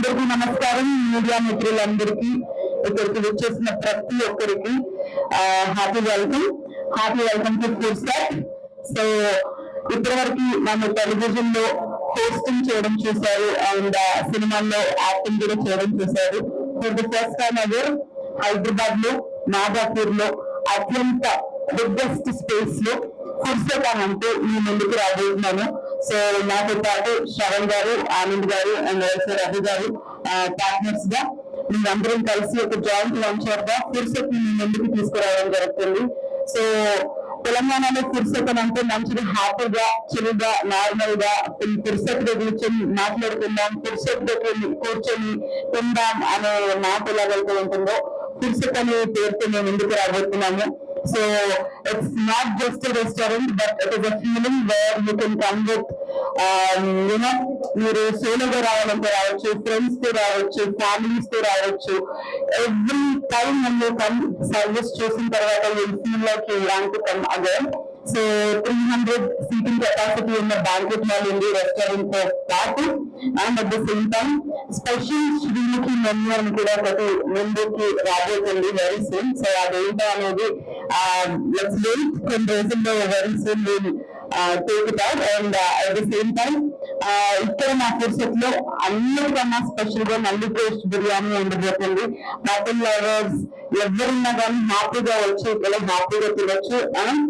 అందరికీ నమస్కారం. మీడియా మిత్రులందరికీ, ఇక్కడికి వచ్చేసిన ప్రతి ఒక్కరికి happy welcome to food stock. So ఇప్పటివరకు నన్ను టెలివిజన్ లో హోస్టింగ్ చేయడం చూశారు అండ్ సినిమాల్లో యాక్టింగ్ కూడా చేయడం చూశారు. For the first time ever Hyderabad లో నాగాపూర్ లో అత్యంత బిగ్గెస్ట్ స్పేస్ లో ఫుడ్సెట్ అని అంటే మీ ముందుకు రాబోతున్నాను. సో నాతో పాటు శ్రవణ్ గారు, ఆనంద్ గారు అండ్ ఆల్సో రవి గారు పార్ట్నర్స్ గా మేమందరం కలిసి ఒక జాయింట్ వెంచర్ గా ఫుడ్సెట్ ని మీ ముందుకు తీసుకురావడం జరుగుతుంది. సో తెలంగాణలో ఫుడ్సెట్ అని అంటే మంచిగా హ్యాపీగా చిన్నగా నార్మల్ గా ఫుడ్సెట్ గా కూర్చొని మాట్లాడుకుందాం, ఫుడ్సెట్ దగ్గర కూర్చొని తిందాం అనే మాట ఎలాగైతే ఉంటుందో ఫుడ్సెట్ అనే పేరుతో మేము ముందుకు రాబోతున్నాము. So it's not just a restaurant, but it is a feeling where you can come with, మీరు సోలోగా రావాలంటే రావచ్చు, ఫ్రెండ్స్ తో రావచ్చు, ఫ్యామిలీస్ తో రావచ్చు. ఎవ్రీ టైం మీరు కమ్ సర్వీస్ చూసిన తర్వాత you feel like you want to come again. So 300 seating capacity ఉన్న బ్యాంక్వెట్ హాల్ ఉంది రెస్టారెంట్ తో పాటు. And at the same time special Sreemukhi menu అని కూడా ఒకటి ముందుకి రాబోతుంది వెరీ సూన్. సో అదేంటో అనేది లెట్స్ వెయిట్, కొన్ని రోజుల్లో very soon will take it out. And at the same time ఇక్కడ మా ఫుడ్సెట్ లో అన్నిటికన్నా స్పెషల్ గా మల్లి టేస్ట్ బిర్యానీ ఉండబోతుంది. మటన్ లవర్స్ ఎవరున్నా కానీ హ్యాపీగా వచ్చి ఇక్కడ హ్యాపీగా తినొచ్చు. అండ్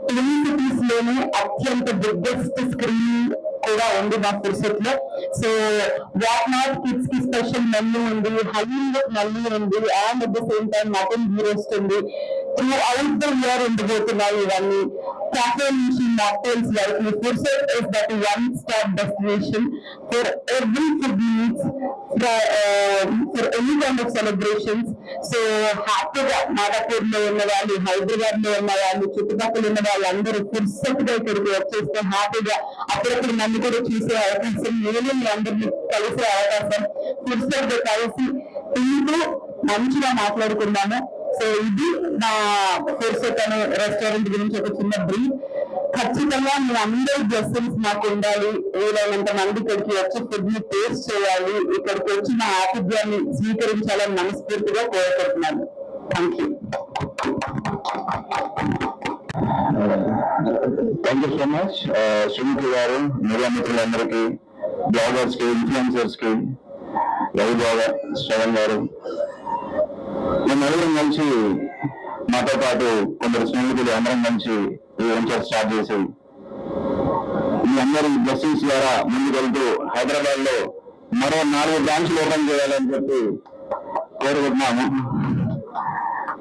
ట్విన్ సిటీస్ లోని అత్యంత బిగ్గెస్ట్ స్క్రీన్ కూడా ఉంది మా ఫుడ్సెట్ లో. సో వాట్ నాట్ కిడ్స్ కి స్పెషల్ మెన్యూ ఉంది, హలీమ్ మెన్యూ ఉంది, and at the same time mutton ghee roast ఉంది. త్రూ అవుట్ ద ఇయర్ ఉండబోతున్నాయి ఇవన్నీ. cafe నుంచి mocktails వరకు Foodset is that one stop destination for every food needs, for any kind of celebrations. So హ్యాపీగా నాగపూర్ లో ఉన్న వాళ్ళు, హైదరాబాద్ లో ఉన్న వాళ్ళు, చుట్టుపక్కల ఉన్న వాళ్ళందరూ ఫుడ్సెట్ గా ఇక్కడికి వచ్చేస్తే హ్యాపీగా అప్పుడప్పుడు నన్ను కూడా చూసే అవకాశం, నేను మీ అందరినీ కలిసే అవకాశం, ఫుడ్సెట్ గా కలిసి తింటూ మంచిగా మాట్లాడుకున్నాము. సో ఇది నా ఫుడ్సెట్ అనే రెస్టారెంట్ గురించి ఒక చిన్న బ్రీఫ్. ఖచ్చితంగా మీ అందరి బ్లెస్సింగ్స్ నాకు ఉండాలి. వీలైనంత మంది ఇక్కడికి వచ్చి ఫుడ్ ని టేస్ట్ చేయాలి, ఇక్కడికి వచ్చి నా ఆతిథ్యాన్ని స్వీకరించాలని మనస్ఫూర్తిగా కోరుకుంటున్నాను. Thank you. Thank you so much Sreemukhi గారు, మీడియా మిత్రులందరికీ, బ్లాగర్స్ కి, ఇన్ఫ్లుయెన్సర్స్ కి, రవి బ్లాగర్, శ్రవణ్ గారు, మేము నలుగురం కలిసి మాతో పాటు కొందరు స్నేహితులు అందరం కలిసి ఈ వెంచర్ స్టార్ట్ చేసి మీ అందరి బ్లెస్సింగ్స్ ద్వారా ముందుకెళ్తూ హైదరాబాద్ లో మరో 4 బ్రాంచ్లు ఓపెన్ చేయాలని చెప్పి కోరుకుంటున్నాము.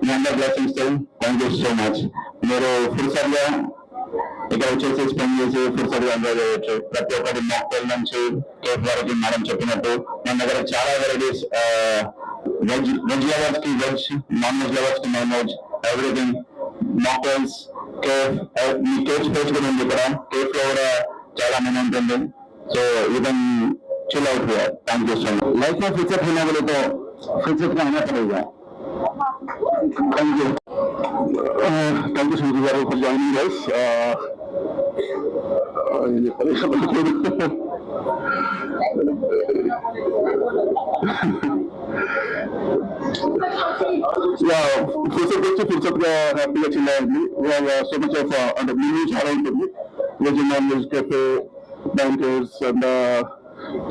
మీ అందరి బ్లెస్సింగ్స్ తో థ్యాంక్ యూ సో మచ్. మీరు ఫుడ్సెట్ గా ఇక్కడ వచ్చేసి స్పెండ్ చేసి ఫుడ్సెట్ గా ఎంజాయ్ చేయవచ్చు. ప్రతి ఒక్కటి మాక్టైల్ నుంచి కేక్ వరకు మేడం చెప్పినట్టు మన దగ్గర చాలా వెరైటీస్, వెజ్ లవర్స్ కి వెజ్, నాన్ వెజ్ లవర్స్ కి non veg, everything, mocktails, cafe, మీ కేక్ స్పేస్ కూడా ఉంది ఇక్కడ. కేక్ లో కూడా చాలా మంది ఉంటుంది. So you can chill out here. Thank you so much. Life में फुर्सत होने वाले तो फुर्सत में आना पड़ेगा. Thank you. Thank you Sunil garu for joining us. ఫుర్సత్గా హ్యాపీగా చిల్ అయింది. సో మచ్ ఆఫ్ అంటే మెనూ చాలా ఉంటుంది. Veg, non veg, cafe, banquets and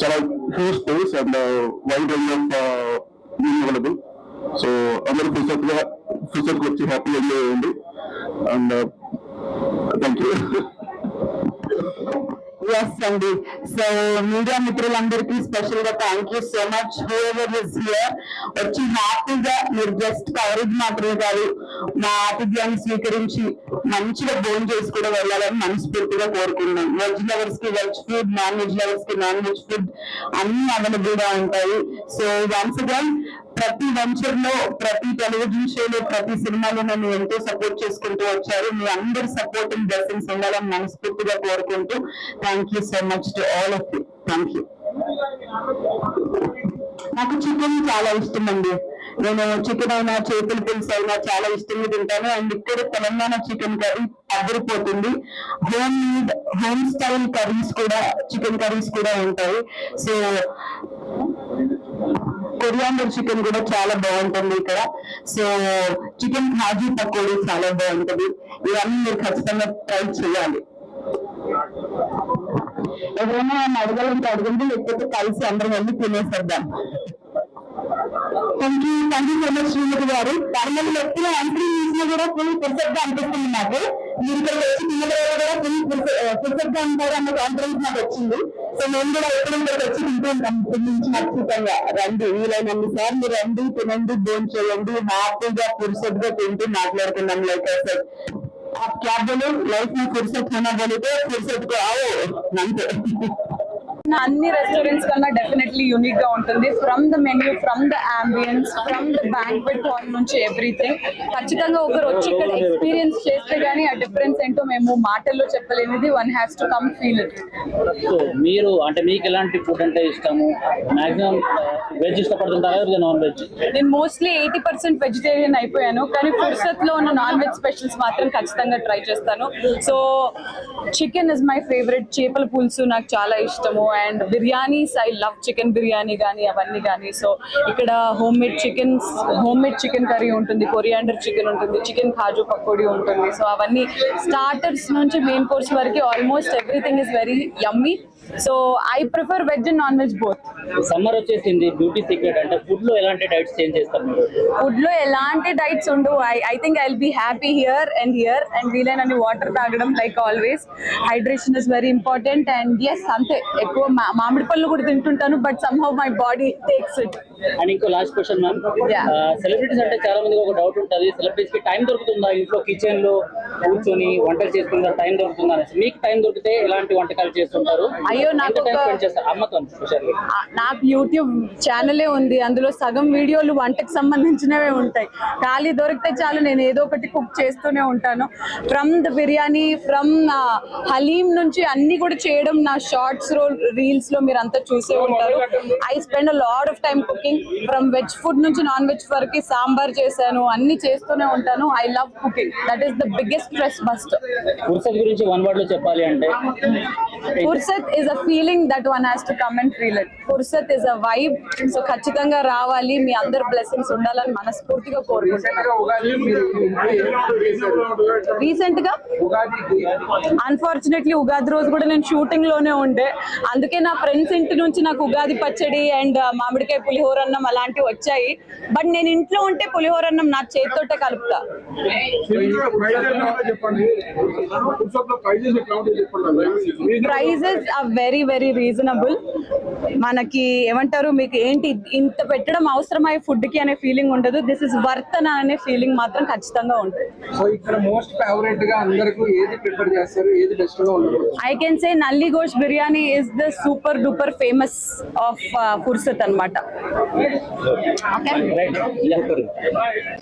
చాలా huge space and wide range of menu available. So అందరూ ఫుర్సత్కి వచ్చి హ్యాపీగా ఎంజాయ్ చేయండి. And thank you. ఎస్ అండి. సో మీడియా మిత్రులందరికీ స్పెషల్ గా thank you so much. Whoever is here వచ్చి హ్యాపీగా మీరు జస్ట్ కవరేజ్ మాత్రమే కాదు, మా ఆతిథ్యాన్ని స్వీకరించి మంచిగా భోజనం చేసి కూడా వెళ్ళాలని మనస్ఫూర్తిగా కోరుకుంటున్నాం. వెజ్ లవర్స్ కి veg food, non veg lovers కి నాన్ వెజ్ ఫుడ్ అన్ని అవైలబుల్ గా ఉంటాయి. సో వన్స్ అగైన్ ప్రతి వెంచర్ లో, ప్రతి టెలివిజన్ షోలో, ప్రతి సినిమాలో నన్ను ఎంతో సపోర్ట్ చేసుకుంటూ వచ్చారు. మీ అందరి సపోర్ట్ అండ్ బ్లెస్సింగ్స్ ఉండాలని మనస్ఫూర్తిగా కోరుకుంటూ thank you so much to all of you. Thank you. నాకు చికెన్ చాలా ఇష్టం అండి. నేను చికెన్ అయినా, చేతుల పులుసు అయినా చాలా ఇష్టంగా తింటాను. అండ్ ఇక్కడ తెలంగాణ చికెన్ కర్రీ అదిరిపోతుంది. హోమ్ స్టైల్ కర్రీస్ కూడా, చికెన్ కర్రీస్ కూడా ఉంటాయి. సో కొరియాండర్ చికెన్ కూడా చాలా బాగుంటుంది ఇక్కడ. సో చికెన్ కాజు పకోడీ చాలా బాగుంటుంది. ఇవన్నీ మీరు ఖచ్చితంగా ట్రై చేయాలి. ఎవరైనా నన్ను అడగాలంటే అడగండి, లేకపోతే కలిసి అందరం వెళ్ళి తినేసేద్దాం. థ్యాంక్ యూ సో మచ్ శ్రీమతి గారు. పర్మల్ ఎప్పుడు ఎంట్రీ చేసినా కూడా ఫుల్ పర్ఫెక్ట్ గా అనిపిస్తుంది నాకు. మీరు ఇక్కడ వచ్చి తిన్న కూడా ఫుల్ పర్ఫెక్ట్ గా ఉంటారు అన్న కాన్ఫిడెన్స్ నాకు వచ్చింది. సో మేము కూడా ఎప్పుడు ఇక్కడికి వచ్చి తింటూ ఉంటాం నుంచి ఖచ్చితంగా. రండి, వీలైనన్ని సార్లు రండి, తినండి, భోజనం చేయండి, హ్యాపీగా ఫుర్సత్ గా తింటూ మాట్లాడుకున్నాం. లైక్ आप क्या बोले, लाइफ में फुर्सत होना बोले तो फुर्सत को आओ అంతే. అన్ని రెస్టారెంట్స్ కన్నా డెఫినెట్లీ యూనిక్ గా ఉంటుంది. From the menu, from the ambience, from the banquet hall నుంచి ఎవ్రీథింగ్. ఖచ్చితంగా ఒకరు వచ్చి ఇక్కడ ఎక్స్పీరియన్స్ చేస్తే గానీ ఆ డిఫరెన్స్ ఏంటో మేము మాటల్లో చెప్పలేనిది. One has to come feel it. So మీరు అంటే మీకు ఎలాంటి ఫుడ్ అంటే ఇష్టము? మాక్సిమం వెజ్ ఇష్టపడుతుంటారా లేదా నాన్ వెజ్? నేను మోస్ట్లీ 80% వెజిటేరియన్ అయిపోయాను, కానీ ఫుర్సత్ లో ఉన్న నాన్ వెజ్ స్పెషల్స్ మాత్రం ఖచ్చితంగా ట్రై చేస్తాను. So chicken is my favourite. చేపల పులుసు నాకు చాలా ఇష్టము. And biryanis, I love chicken biryani కానీ అవన్నీ కానీ. సో ఇక్కడ హోమ్ మేడ్ చికెన్ కర్రీ ఉంటుంది, కొరియాండర్ చికెన్ ఉంటుంది, చికెన్ కాజు పకోడీ ఉంటుంది. సో అవన్నీ స్టార్టర్స్ నుంచి మెయిన్ కోర్స్ వరకు almost everything is very yummy. So I prefer veg and non veg both. Summer వచ్చేసింది, బ్యూటీ సీక్రెట్ అంటే ఫుడ్ లో ఎలాంటి డైట్స్ చేంజ్ చేస్తారు మీరు? ఫుడ్ లో ఎలాంటి డైట్స్ ఉండవు. I think I will be happy here and వీలైనన్ని వాటర్ తాగడం like always. Hydration is very important. And yes, అంతే, ఎక్కువ మామిడి పళ్ళు కూడా తింటుంటాను, but somehow my body takes it. And ఇంకో లాస్ట్ క్వశ్చన్ మ్యామ్, సెలబ్రిటీస్ అంటే చాలా మందికి ఒక డౌట్ ఉంటుంది, సెలబ్రిటీస్ కి టైం దొరుకుతుందా ఇంట్లో కిచెన్ లో కూర్చొని వంటలు చేసుకుందా, టైం దొరుకుతుందా అనేసి? మీకు టైం దొరికితే ఎలాంటి వంటకాలు చేస్తుంటారు? అయ్యో, నాకు యూట్యూబ్ ఛానలే ఉంది, అందులో సగం వీడియోలు వంటకు సంబంధించినవే ఉంటాయి. ఖాళీ దొరికితే చాలు నేను ఏదో ఒకటి కుక్ చేస్తూనే ఉంటాను. From the biryani, from haleem నుంచి అన్ని కూడా చేయడం నా షార్ట్స్ రీల్స్ లో మీరు అంతా చూసే ఉంటారు. I spend a lot of time cooking. From veg food నుంచి నాన్ వెజ్ వరకు సాంబార్ చేశాను, అన్ని చేస్తూనే ఉంటాను. I love cooking. That is the biggest stress buster. Fursat గురించి వన్ వర్డ్ లో చెప్పాలి అంటే, Fursat is a feeling that one has to come and feel it. ఫుర్సత్ is a vibe. So ఖచ్చితంగా రావాలి, మీ అందరి బ్లెస్సింగ్స్ ఉండాలని మనస్ఫూర్తిగా కోరుకుంటున్నాను. రీసెంట్ గా అన్ఫార్చునేట్లీ ఉగాది రోజు కూడా నేను షూటింగ్ లోనే ఉండే, అందుకే నా ఫ్రెండ్స్ ఇంటి నుంచి నాకు ఉగాది పచ్చడి అండ్ మామిడికాయ పులిహోర అన్నం అలాంటివి వచ్చాయి. బట్ నేను ఇంట్లో ఉంటే పులిహోర అన్నం నా చేతితోటే కలుపుతా. Prices are very very reasonable. మనకి ఏమంటారు, మీకు ఏంటి ఇంత పెట్టడం అవసరమై ఫుడ్ కి అనే ఫీలింగ్ ఉండదు. దిస్ ఇస్ వర్త్ అనే ఫీలింగ్ మాత్రం ఖచ్చితంగా ఉంటుంది. సో ఇక్కడ మోస్ట్ ఫేవరెట్ గా అందరికీ ఏది ప్రిఫర్ చేస్తారు, ఏది బెస్ట్ గా ఉంటుంది? I can say nalli gosht biryani is the super duper famous of Fursat అన్నమాట. ఓకే.